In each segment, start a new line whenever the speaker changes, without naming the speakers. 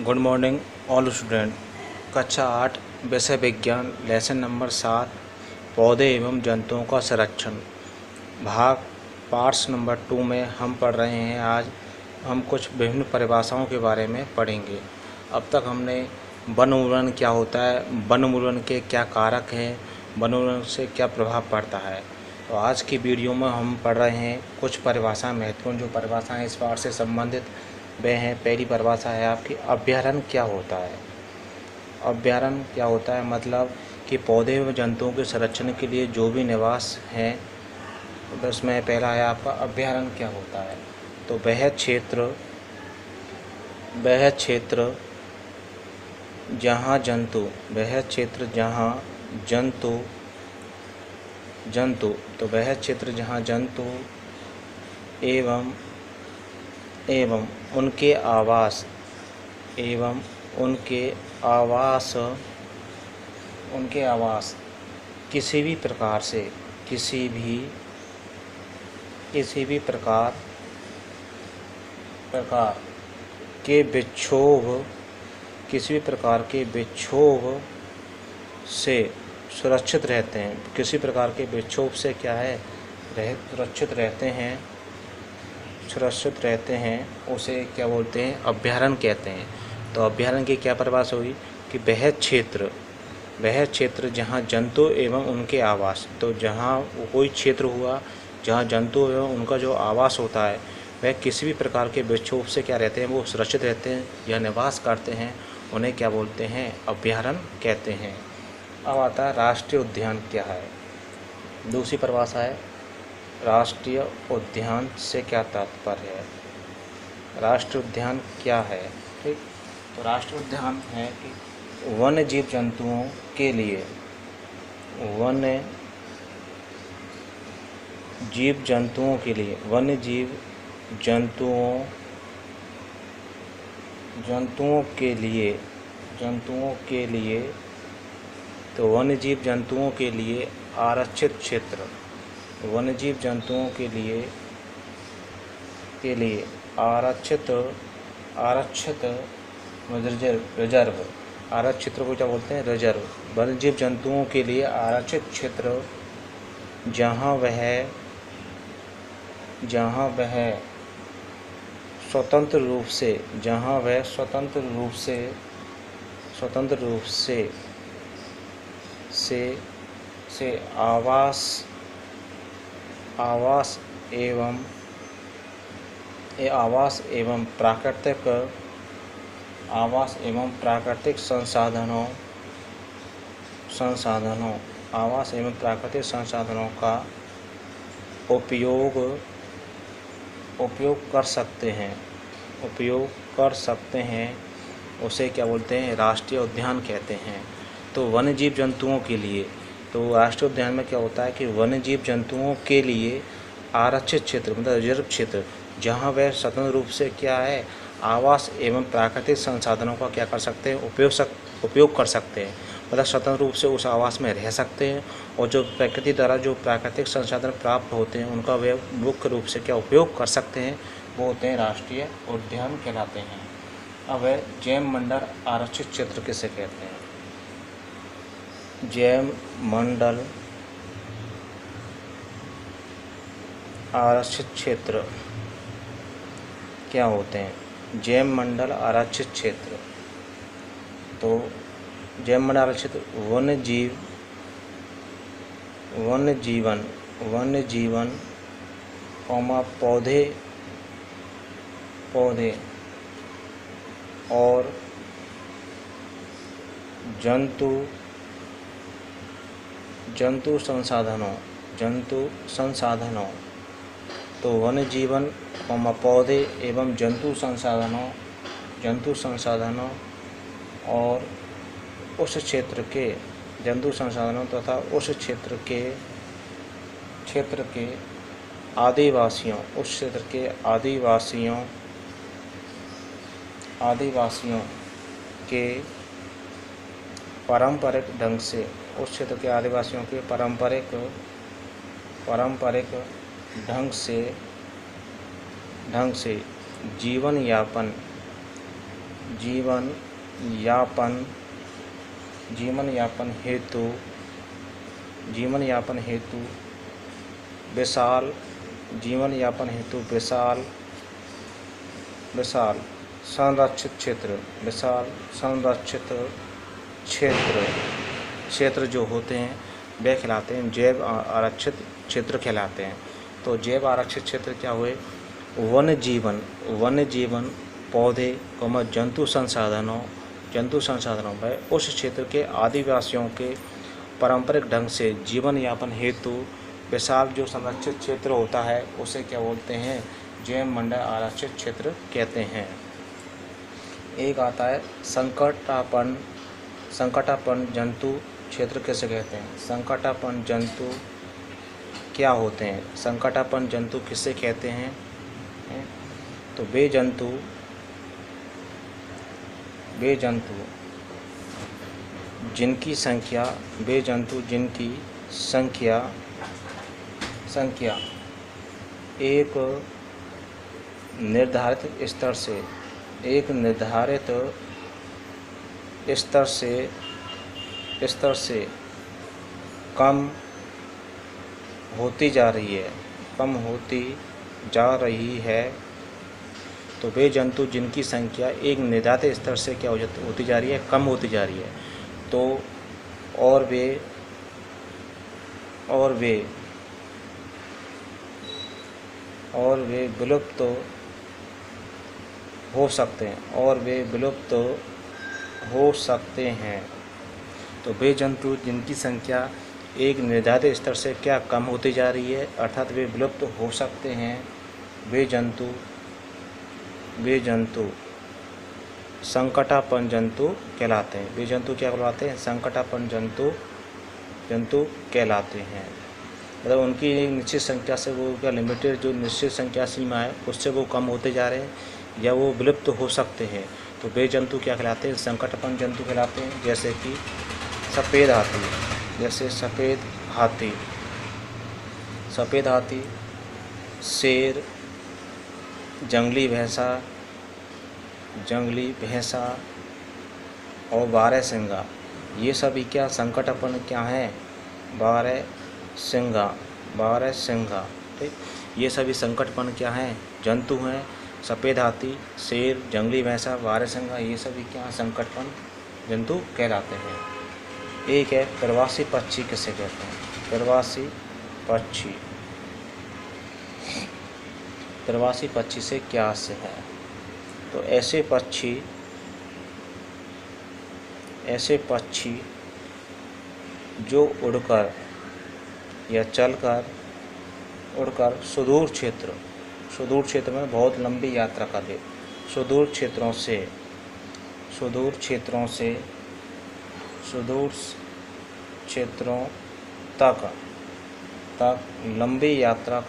Good morning all student. कक्षा 8 विषय विज्ञान लेसन नंबर 7 पौधे एवं जंतुओं का संरक्षण भाग पार्ट्स नंबर 2 में हम पढ़ रहे हैं। आज हम कुछ विभिन्न परिभाषाओं के बारे में पढ़ेंगे। अब तक हमने वनोन्मूलन क्या होता है, वनोन्मूलन के क्या कारक हैं, वनोन्मूलन से क्या प्रभाव पड़ता है। तो आज की वीडियो में हम पढ़ रहे हैं कुछ परिभाषाएं, महत्वपूर्ण जो परिभाषाएं इस पाठ से संबंधित वे हैं। पहली परिभाषा है आपकी अभयारण्य क्या होता है। अभयारण्य क्या होता है मतलब कि पौधे व जंतुओं के संरक्षण के लिए जो भी निवास हैं, उसमें पहला है आपका अभयारण्य क्या होता है। तो वह क्षेत्र जहाँ जंतु तो वह क्षेत्र जहाँ जंतु एवं उनके आवास किसी भी प्रकार के विक्षोभ से सुरक्षित रहते हैं। किसी प्रकार के विक्षोभ से क्या है, सुरक्षित रहते हैं, उसे क्या बोलते हैं, अभयारण्य कहते हैं। तो अभयारण्य की क्या परिभाषा हुई कि वह क्षेत्र जहाँ जंतु एवं उनके आवास, तो जहाँ कोई क्षेत्र हुआ जहाँ जंतु एवं उनका जो आवास होता है वह किसी भी प्रकार के विक्षोभ से क्या रहते हैं, वो सुरक्षित रहते हैं या निवास करते हैं, उन्हें क्या बोलते हैं, अभयारण्य कहते हैं। अब आता है राष्ट्रीय उद्यान क्या है। दूसरी परिभाषा है राष्ट्रीय उद्यान से क्या तात्पर्य है। राष्ट्रीय उद्यान क्या है, ठीक। तो राष्ट्रीय उद्यान है कि वन्य जीव जंतुओं के लिए तो वन्य जीव जंतुओं के लिए आरक्षित क्षेत्र, आरक्षित रिजर्व, आरक्षित क्षेत्र को क्या बोलते हैं, रिजर्व। वन्य जीव जंतुओं के लिए आरक्षित क्षेत्र जहाँ वह स्वतंत्र रूप से आवास एवं प्राकृतिक संसाधनों का उपयोग कर सकते हैं, उसे क्या बोलते हैं, राष्ट्रीय उद्यान कहते हैं। तो वन्य जीव जंतुओं के लिए, तो राष्ट्रीय उद्यान में क्या होता है कि वन्य जीव जंतुओं के लिए आरक्षित क्षेत्र मतलब रिजर्व क्षेत्र जहाँ वह स्वतंत्र रूप से क्या है, आवास एवं प्राकृतिक संसाधनों का क्या कर सकते हैं, उपयोग कर सकते हैं, मतलब स्वतंत्र रूप से उस आवास में रह सकते हैं और जो प्रकृति द्वारा जो प्राकृतिक संसाधन प्राप्त होते हैं उनका वे मुख्य रूप से क्या उपयोग कर सकते हैं, वो होते हैं राष्ट्रीय उद्यान कहलाते हैं। अब है जैव मंडल आरक्षित क्षेत्र किसे कहते हैं। जैव मंडल आरक्षित क्षेत्र क्या होते हैं। जैव मंडल आरक्षित क्षेत्र, तो जैव मंडल आरक्षित वन्य जीवन पौधे और जंतु संसाधनों, तो वन्य जीवन पौधे एवं जंतु संसाधनों और उस क्षेत्र के जंतु संसाधनों तथा उस क्षेत्र के आदिवासियों के पारंपरिक ढंग से, उस क्षेत्र के आदिवासियों के पारंपरिक ढंग से जीवन जीवन यापन हेतु विशाल संरक्षित क्षेत्र जो होते हैं वे कहलाते हैं जैव आरक्षित क्षेत्र कहलाते हैं। तो जैव आरक्षित क्षेत्र क्या हुए? वन्य जीवन पौधे जंतु संसाधनों में उस क्षेत्र के आदिवासियों के पारंपरिक ढंग से जीवन यापन हेतु विशाल जो संरक्षित क्षेत्र होता है उसे क्या बोलते हैं? जैव मंडल आरक्षित क्षेत्र कहते हैं। एक आता है संकटापन्न जंतु क्षेत्र कैसे कहते हैं? संकटापन्न जंतु क्या होते हैं? संकटापन्न जंतु किसे कहते हैं? तो वे जंतु जिनकी संख्या एक निर्धारित स्तर से कम होती जा रही है। तो वे जंतु जिनकी संख्या एक निर्धारित स्तर से क्या होती जा रही है? कम होती जा रही है। तो और वे विलुप्त हो सकते हैं। तो वे जंतु जिनकी संख्या एक निर्धारित स्तर से क्या कम होती जा रही है, अर्थात वे विलुप्त हो सकते हैं। वे जंतु संकटापन्न जंतु कहलाते हैं। वे जंतु क्या कहलाते हैं? संकटापन्न जंतु कहलाते हैं। मतलब उनकी एक निश्चित संख्या से वो क्या लिमिटेड जो निश्चित संख्या सीमा है उससे वो कम होते जा रहे हैं या वो विलुप्त हो सकते हैं। तो वे जंतु क्या कहलाते हैं? संकटापन्न जंतु कहलाते हैं। जैसे कि सफ़ेद हाथी, शेर, जंगली भैंसा और बारहसिंगा, ये सभी क्या संकटापन्न क्या हैं? बारहसिंगा, ठीक। ये सभी संकटापन्न क्या हैं? जंतु हैं। सफ़ेद हाथी, शेर, जंगली भैंसा, बारहसिंगा, ये सभी क्या संकटापन्न जंतु कहलाते हैं। एक है प्रवासी पक्षी किसे कहते हैं? प्रवासी पक्षी से क्या आशय है? तो ऐसे पक्षी जो उड़कर या चलकर सुदूर क्षेत्र में बहुत लंबी यात्रा कर ले। सुदूर क्षेत्रों तक लंबी यात्रा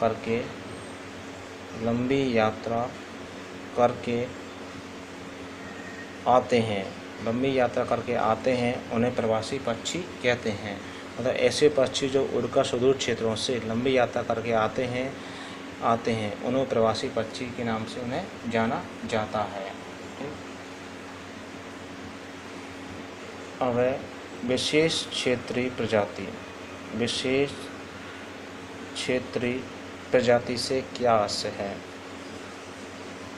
करके आते हैं, उन्हें प्रवासी पक्षी कहते हैं। मतलब ऐसे पक्षी जो उड़कर सुदूर क्षेत्रों से लंबी यात्रा करके आते हैं उन्हें प्रवासी पक्षी के नाम से उन्हें जाना जाता है। अब विशेष क्षेत्रीय प्रजाति से क्या आशय है?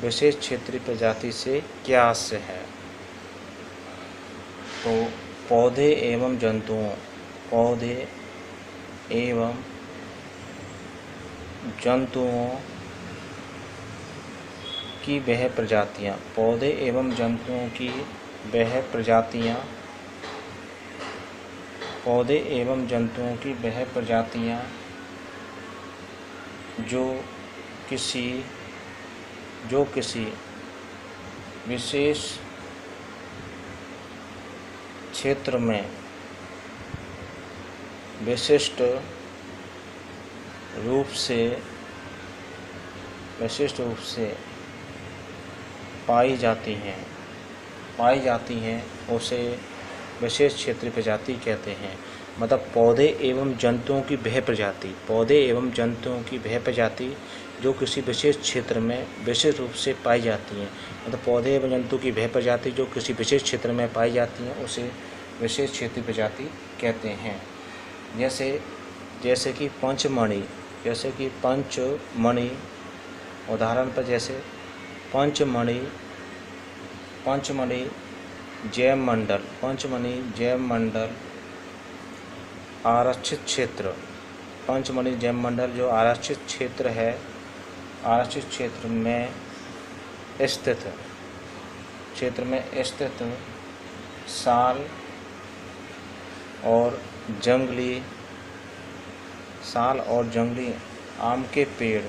विशेष क्षेत्रीय प्रजाति से क्या आशय है? तो पौधे एवं जंतुओं की वह प्रजातियां जो किसी विशेष क्षेत्र में विशिष्ट रूप से पाई जाती हैं उसे विशेष क्षेत्रीय प्रजाति कहते हैं। मतलब पौधे एवं जंतुओं की वह प्रजाति जो किसी विशेष क्षेत्र में विशेष रूप से पाई जाती हैं। मतलब पौधे एवं जंतु की वह प्रजाति जो किसी विशेष क्षेत्र में पाई जाती हैं उसे विशेष क्षेत्रीय प्रजाति कहते हैं। जैसे कि पंचमणि, उदाहरण पर जैसे पंचमणि जैवमंडल आरक्षित क्षेत्र। पंचमणि जैवमंडल जो आरक्षित क्षेत्र है, आरक्षित क्षेत्र में स्थित साल और जंगली आम के पेड़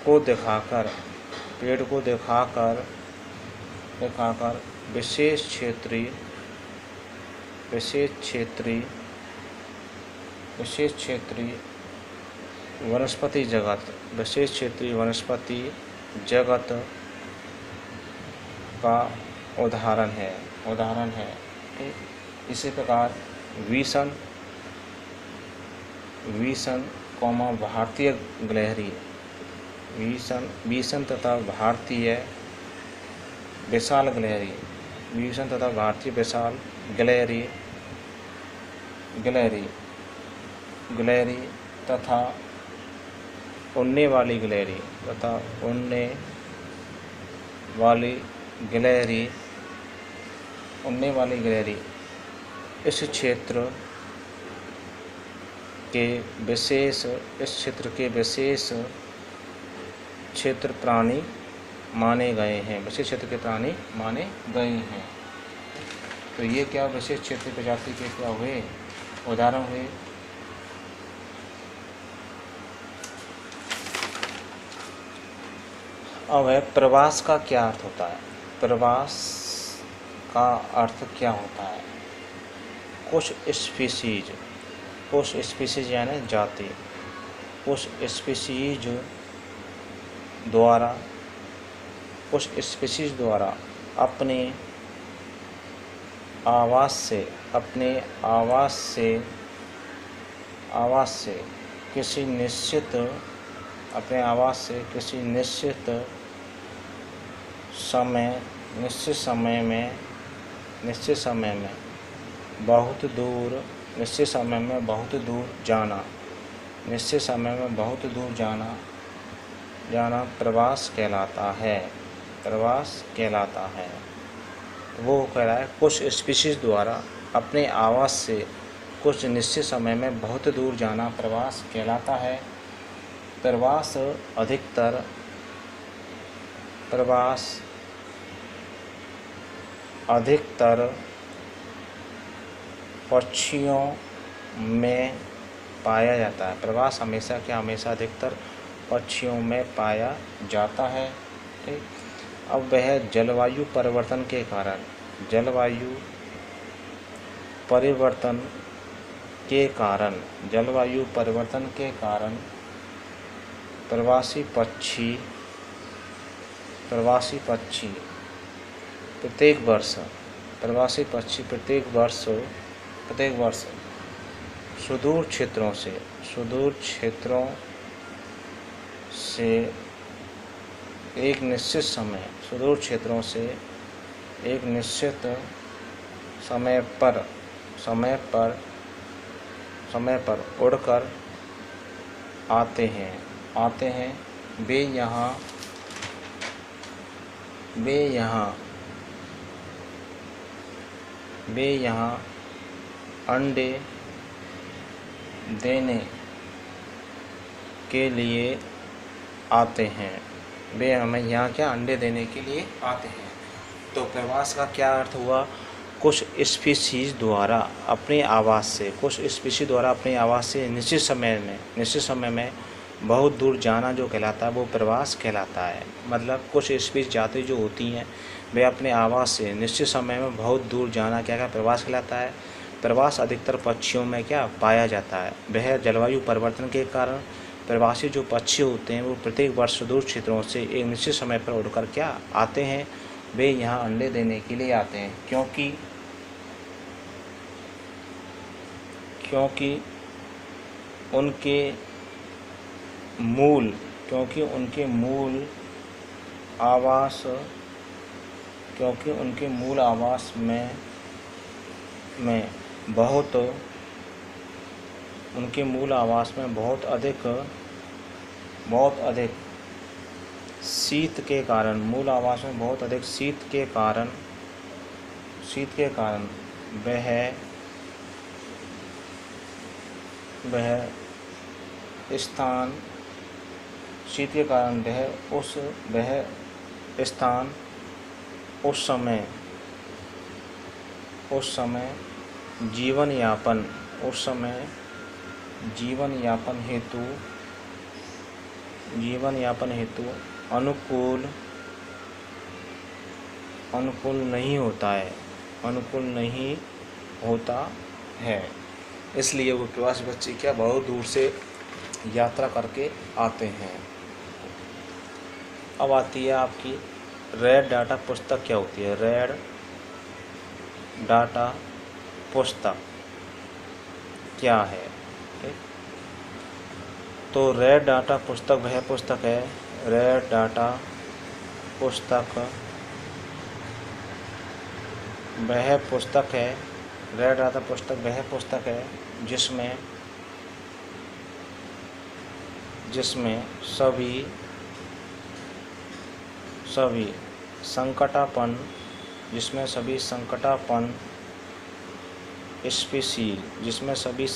को दिखाकर विशेष क्षेत्रीय वनस्पति जगत का उदाहरण है। इसी प्रकार विसन भारतीय गिलहरी, विसन तथा भारतीय विशाल गिलहरी तथा उड़ने वाली गिलहरी इस क्षेत्र के विशेष क्षेत्र प्राणी माने गए हैं। तो ये क्या विशेष क्षेत्र प्रजाति के क्या हुए, उदाहरण हुए। अब है प्रवास का क्या अर्थ होता है। प्रवास का अर्थ क्या होता है। कुछ स्पीसीज यानी जाति, कुछ स्पीसीज द्वारा अपने आवास से किसी निश्चित समय में बहुत दूर जाना प्रवास कहलाता है। वो कह रहा है कुछ स्पीशीज द्वारा अपने आवास से कुछ निश्चित समय में बहुत दूर जाना प्रवास कहलाता है। प्रवास अधिकतर पक्षियों में पाया जाता है। प्रवास हमेशा अधिकतर पक्षियों में पाया जाता है। ठीक, अब वह जलवायु परिवर्तन के कारण प्रवासी पक्षी प्रत्येक वर्ष सुदूर क्षेत्रों से एक निश्चित समय पर उड़कर आते हैं। वे यहाँ अंडे देने के लिए आते हैं। वे हमें यहाँ क्या अंडे देने के लिए आते हैं। तो प्रवास का क्या अर्थ हुआ। कुछ स्पीशीज द्वारा अपने आवास से निश्चित समय में बहुत दूर जाना जो कहलाता है वो प्रवास कहलाता है। मतलब कुछ स्पीशीज जाति जो होती हैं वे अपने आवास से निश्चित समय में बहुत दूर जाना क्या प्रवास कहलाता है। प्रवास अधिकतर पक्षियों में क्या पाया जाता है। वह जलवायु परिवर्तन के कारण प्रवासी जो पक्षी होते हैं वो प्रत्येक वर्ष सुदूर क्षेत्रों से एक निश्चित समय पर उड़कर क्या आते हैं। वे यहाँ अंडे देने के लिए आते हैं क्योंकि उनके मूल आवास में बहुत अधिक शीत के कारण वह स्थान उस समय जीवन यापन हेतु अनुकूल नहीं होता है। इसलिए वो प्रवासी बच्चे क्या बहुत दूर से यात्रा करके आते हैं। अब आती है आपकी रेड डाटा पुस्तक क्या होती है। रेड डाटा पुस्तक क्या है। तो रेड डाटा पुस्तक वह पुस्तक है। रेड डाटा पुस्तक वह पुस्तक है जिसमें सभी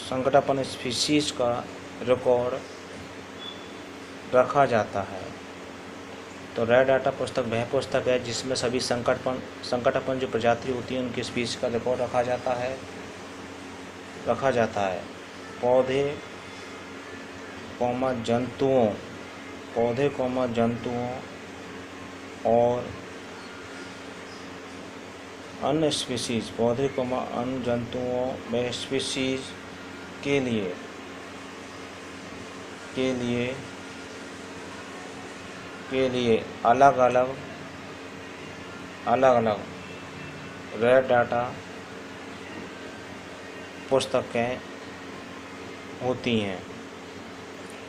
संकटापन स्पीशीज का रिकॉर्ड रखा जाता है। तो रेड डाटा पुस्तक वह पुस्तक है जिसमें सभी संकटापन जो प्रजाति होती है उनकी स्पीशीज का रिकॉर्ड रखा जाता है। पौधे जंतुओं और अन्य स्पीशीज व स्पीशीज के लिए अलग अलग रेड डाटा पुस्तकें होती हैं।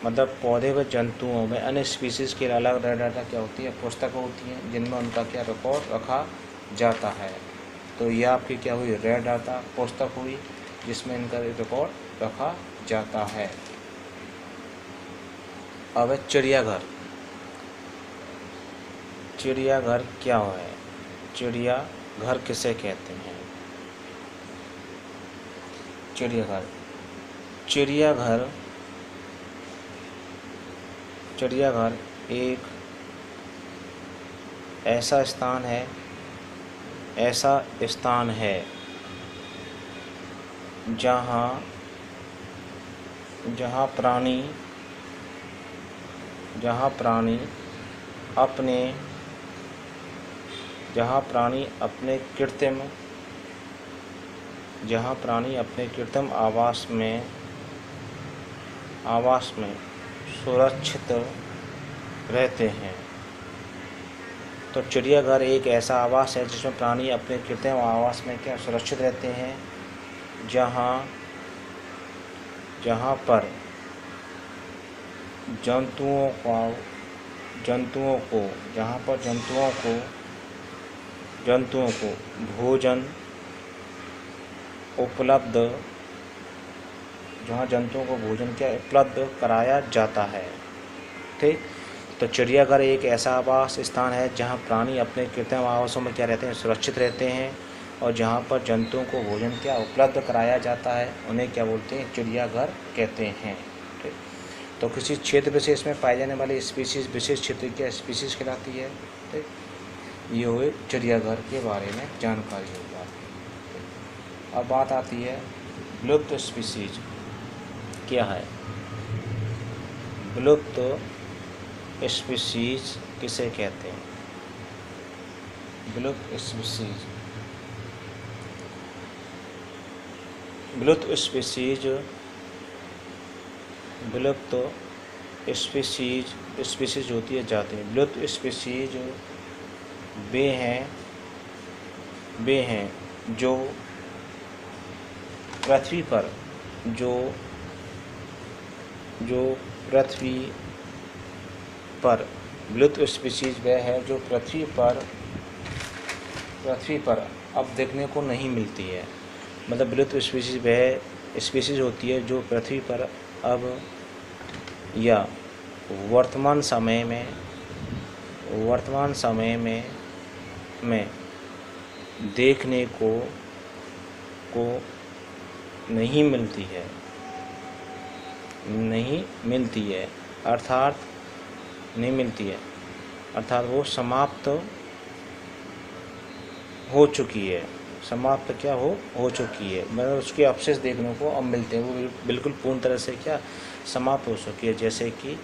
मतलब पौधे व जंतुओं में अन्य स्पीशीज के अलग रेड डाटा क्या होती है, पुस्तकें होती हैं जिनमें उनका क्या रिकॉर्ड रखा जाता है। तो यह आपकी क्या हुई, रेड डाटा पुस्तक हुई जिसमें इनका रिकॉर्ड रखा जाता है। अब है चिड़ियाघर। चिड़ियाघर क्या है, चिड़ियाघर किसे कहते हैं। चिड़ियाघर एक ऐसा स्थान है जहाँ प्राणी अपने कृत्रिम आवास में सुरक्षित रहते हैं। तो चिड़ियाघर एक ऐसा आवास है जिसमें प्राणी अपने कृत्रिम आवास में क्या सुरक्षित रहते हैं, जहाँ पर जंतुओं को भोजन उपलब्ध कराया जाता है। ठीक, तो चिड़ियाघर एक ऐसा आवास स्थान है जहां प्राणी अपने कृत्रिम आवासों में क्या रहते हैं, सुरक्षित रहते हैं, और जहां पर जंतुओं को भोजन क्या उपलब्ध कराया जाता है, उन्हें क्या बोलते हैं, चिड़ियाघर कहते हैं। ठीक, तो किसी क्षेत्र विशेष में पाए जाने वाली स्पीशीज विशेष क्षेत्र की स्पीशीज कहलाती है। ठीक, ये हुए चिड़ियाघर के बारे में जानकारी होगा। अब बात आती है विलुप्त स्पीशीज क्या है। विलुप्त स्पीशीज किसे कहते हैं। विलुप्त स्पीशीज होती है जाति। विलुप्त स्पीशीज वे हैं वे हैं जो पृथ्वी पर विलुप्त स्पीशीज वह है जो पृथ्वी पर अब देखने को नहीं मिलती है। मतलब विलुप्त स्पीशीज वह स्पीशीज होती है जो पृथ्वी पर अब या वर्तमान समय में देखने को नहीं मिलती है अर्थात वो समाप्त हो चुकी है। हो चुकी है, मतलब उसके अवशेष देखने को अब मिलते हैं, वो बिल्कुल पूर्ण तरह से समाप्त हो चुकी है। जैसे कि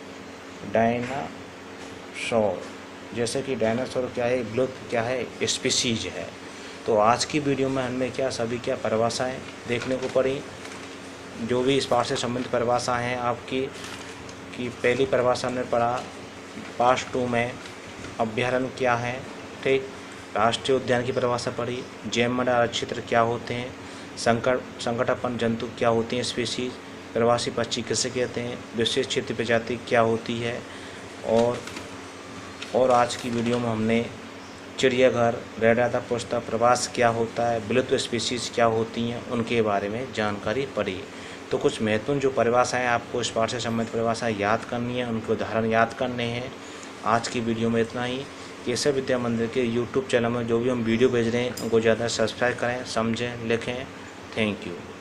डायनासोर विलुप्त स्पीशीज है। तो आज की वीडियो में हमें सभी परिभाषाएं देखने को पड़ी। जो भी इस पाठ से संबंधित परिभाषाएं हैं आपकी पहली परिभाषा हमने पढ़ा पार्ट 2 में अभयारण्य क्या है, ठीक। राष्ट्रीय उद्यान की परिभाषा पढ़ी, जैवमंडल आरक्षित क्षेत्र क्या होते हैं, संकटापन्न जंतु क्या होती हैं स्पीशीज, प्रवासी पक्षी किसे कहते हैं, विशेष क्षेत्रीय प्रजाति क्या होती है, और आज की वीडियो में हमने चिड़ियाघर, गैरदाता पुस्तक, प्रवास क्या होता है, विलुप्त स्पीशीज क्या होती हैं, उनके बारे में जानकारी पड़ी। तो कुछ महत्वपूर्ण जो परिभाषाएं आपको इस पाठ से संबंधित परिभाषाएं याद करनी है, उनके उदाहरण याद करने हैं। आज की वीडियो में इतना ही। केशव विद्या मंदिर के यूट्यूब चैनल में जो भी हम वीडियो भेज रहे हैं उनको ज़्यादा सब्सक्राइब करें, समझें, लिखें। Thank you.